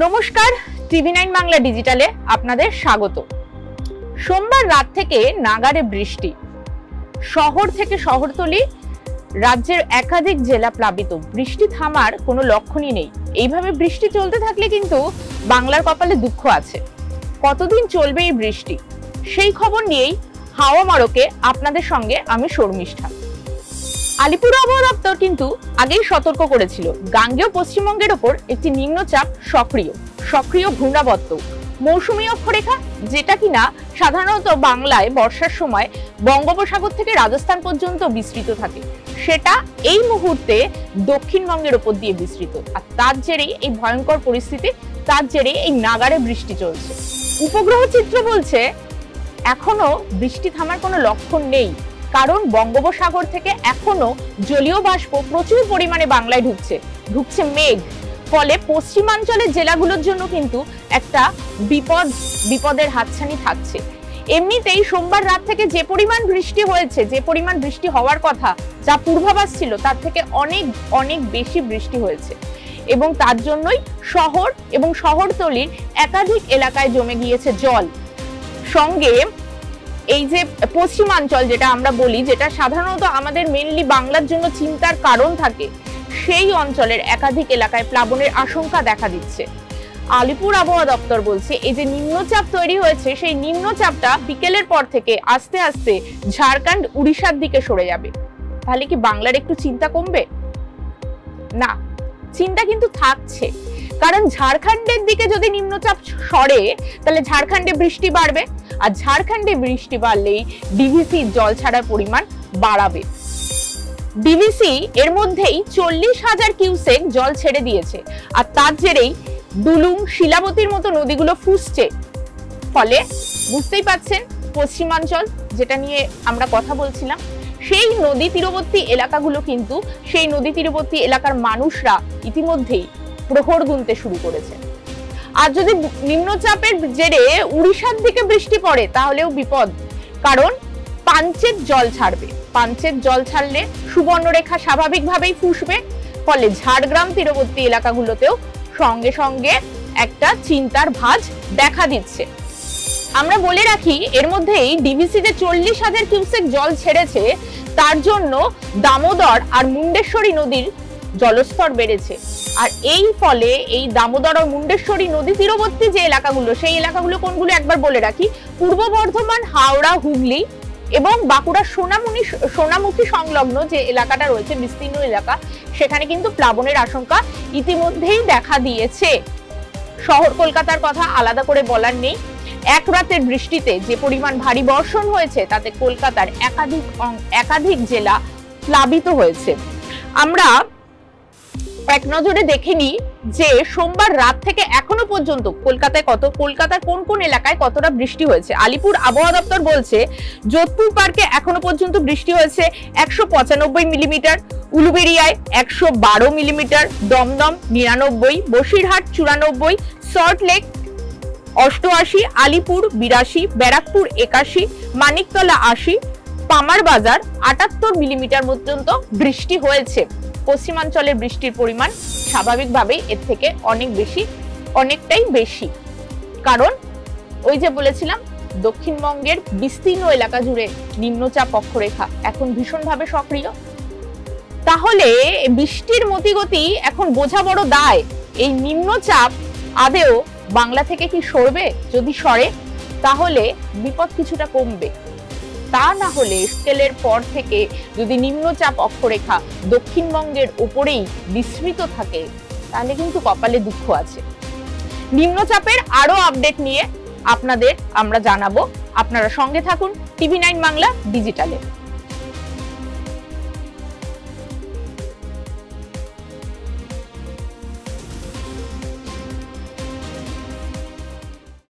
নমস্কার, টিভি9 বাংলা ডিজিটালে আপনাদের স্বাগত। সোমবার রাত থেকে নাগাড়ে বৃষ্টি, শহর থেকে শহরতলি রাজ্যের একাধিক জেলা প্লাবিত। বৃষ্টি থামার কোনো লক্ষণই নেই। এইভাবে বৃষ্টি চলতে থাকলে কিন্তু বাংলার কপালে দুঃখ আছে। কতদিন চলবে এই বৃষ্টি, সেই খবর নিয়েই হাওয়া মারকে আপনাদের সঙ্গে আমি শর্মিষ্ঠা। আলিপুর আবহাওয়া দপ্তর কিন্তু আগেই সতর্ক করেছিল গাঙ্গেয় পশ্চিমবঙ্গের ওপর একটি নিম্নচাপ সক্রিয় ঘূর্ণাবর্ত মৌসুমী অক্ষরেখা, যেটা কিনা সাধারণত বাংলায় বর্ষার সময় বঙ্গোপসাগর থেকে রাজস্থান পর্যন্ত বিস্তৃত থাকে, সেটা এই মুহূর্তে দক্ষিণবঙ্গের ওপর দিয়ে বিস্তৃত। আর তার জেরেই এই ভয়ঙ্কর পরিস্থিতি, তার জেরে এই নাগাড়ে বৃষ্টি চলছে। উপগ্রহ চিত্র বলছে এখনো বৃষ্টি থামার কোনো লক্ষণ নেই, কারণ বঙ্গোপসাগর থেকে এখনো জলীয় বাষ্প প্রচুর পরিমাণে বাংলায় ঢুকছে মেঘ। ফলে পশ্চিমাঞ্চলের জেলাগুলোর জন্য কিন্তু একটা বিপদের হাতছানি থাকছে। এমনিতেই সোমবার রাত থেকে যে পরিমাণ বৃষ্টি হয়েছে, যে পরিমাণ বৃষ্টি হওয়ার কথা, যা পূর্বাভাস ছিল তার থেকে অনেক বেশি বৃষ্টি হয়েছে, এবং তার জন্যই শহর এবং শহরতলির একাধিক এলাকায় জমে গিয়েছে জল। সঙ্গে এই যে পশ্চিমাঞ্চল যেটা আমরা বলি, যেটা সাধারণত আমাদের মেনলি বাংলার জন্য চিন্তার কারণ থাকে, সেই অঞ্চলের একাধিক এলাকায় প্লাবনের আশঙ্কা দেখা দিচ্ছে। আলিপুর আবহাওয়া দপ্তর বলছে এই যে নিম্নচাপ তৈরি হয়েছে, সেই নিম্নচাপটা বিকেলের পর থেকে আস্তে আস্তে ঝাড়খণ্ড উড়িষ্যার দিকে সরে যাবে। তাহলে কি বাংলার একটু চিন্তা কমবে? না, চিন্তা কিন্তু থাকছে, কারণ ঝাড়খণ্ডের দিকে যদি নিম্নচাপ সরে তাহলে ঝাড়খণ্ডে বৃষ্টি বাড়বে, আর ঝাড়খণ্ডে বৃষ্টি বাড়লেই ডিভিসি জল ছাড়ার পরিমাণ বাড়াবে। ডিভিসি এর মধ্যেই 40,000 কিউসেক জল ছেড়ে দিয়েছে, আর তার জেরেই দুলুং, শিলাবতীর মতো নদীগুলো ফুসছে। ফলে বুঝতেই পাচ্ছেন পশ্চিমাঞ্চল যেটা নিয়ে আমরা কথা বলছিলাম, সেই নদী তীরবর্তী এলাকাগুলো কিন্তু, সেই নদী তীরবর্তী এলাকার মানুষরা ইতিমধ্যেই প্রহর গুনতে শুরু করেছে। আর যদি নিম্নচাপের জেরে উড়িষ্যার দিকে বৃষ্টি পড়ে তাহলেও বিপদ, কারণ পাঞ্চেত জল ছাড়বে। পাঞ্চেত জল ছাড়লে সুবর্ণরেখা স্বাভাবিকভাবেই ফুসবে, ফলে ঝাড়গ্রাম তীরবর্তী এলাকাগুলোতেও সঙ্গে সঙ্গে একটা চিন্তার ভাঁজ দেখা দিচ্ছে। আমরা বলে রাখি, এর মধ্যেই ডিভিসিতে 40,000 কিউসেক জল ছেড়েছে, তার জন্য দামোদর আর মুন্ডেশ্বরী নদীর জলস্তর বেড়েছে। আর এই ফলে এই দামোদর আর মুন্ডেশ্বরী নদী তীরবর্তী যে এলাকাগুলো, সেই এলাকাগুলো কোনগুলো একবার বলে রাখি। পূর্ব বর্ধমান, হাওড়া, হুগলি এবং বাঁকুড়া সোনামুখী সংলগ্ন যে এলাকাটা রয়েছে, বিস্তীর্ণ এলাকা, সেখানে কিন্তু প্লাবনের আশঙ্কা ইতিমধ্যেই দেখা দিয়েছে। শহর কলকাতার কথা আলাদা করে বলার নেই। এক রাতের বৃষ্টিতে যে পরিমাণ ভারী বর্ষণ হয়েছে, তাতে কলকাতার একাধিক জেলা প্লাবিত হয়েছে। আমরা এক নজরে দেখে নিই যে সোমবার রাত থেকে এখনো পর্যন্ত কলকাতার কোন কোন এলাকায় কতটা বৃষ্টি হয়েছে। আলিপুর আবহাওয়া দপ্তর বলছে যোধপুর পার্কে এখনো পর্যন্ত বৃষ্টি হয়েছে 195 মিলিমিটার, উলুবেড়িয়ায় 112 মিলিমিটার, দমদম 99, বসিরহাট 94, সল্টলেক 88, আলিপুর 82, ব্যারাকপুর 81, মানিকতলা 80, পামার বাজার 78 মিলিমিটার পর্যন্ত বৃষ্টি হয়েছে। পশ্চিমাঞ্চলের বৃষ্টির পরিমাণ স্বাভাবিকভাবেই এর থেকে অনেকটাই বেশি, কারণ ওই যে বলেছিলাম দক্ষিণবঙ্গের বিস্তীর্ণ এলাকা জুড়ে নিম্নচাপ অক্ষরেখা এখন ভীষণভাবে সক্রিয়। তাহলে বৃষ্টির মতিগতি এখন বোঝা বড় দায়। এই নিম্নচাপ আদেও বাংলা থেকে কি সরবে? যদি সরে তাহলে বিপদ কিছুটা কমবে, তা না হলে স্কেলের পর থেকে যদি নিম্নচাপ অক্ষরেখা দক্ষিণবঙ্গের উপরেই বিস্তৃত থাকে, তাহলে কিন্তু কপালে দুঃখ আছে। নিম্নচাপের আরো আপডেট নিয়ে আপনাদের আমরা জানাবো। আপনারা সঙ্গে থাকুন টিভি9 বাংলা ডিজিটালে।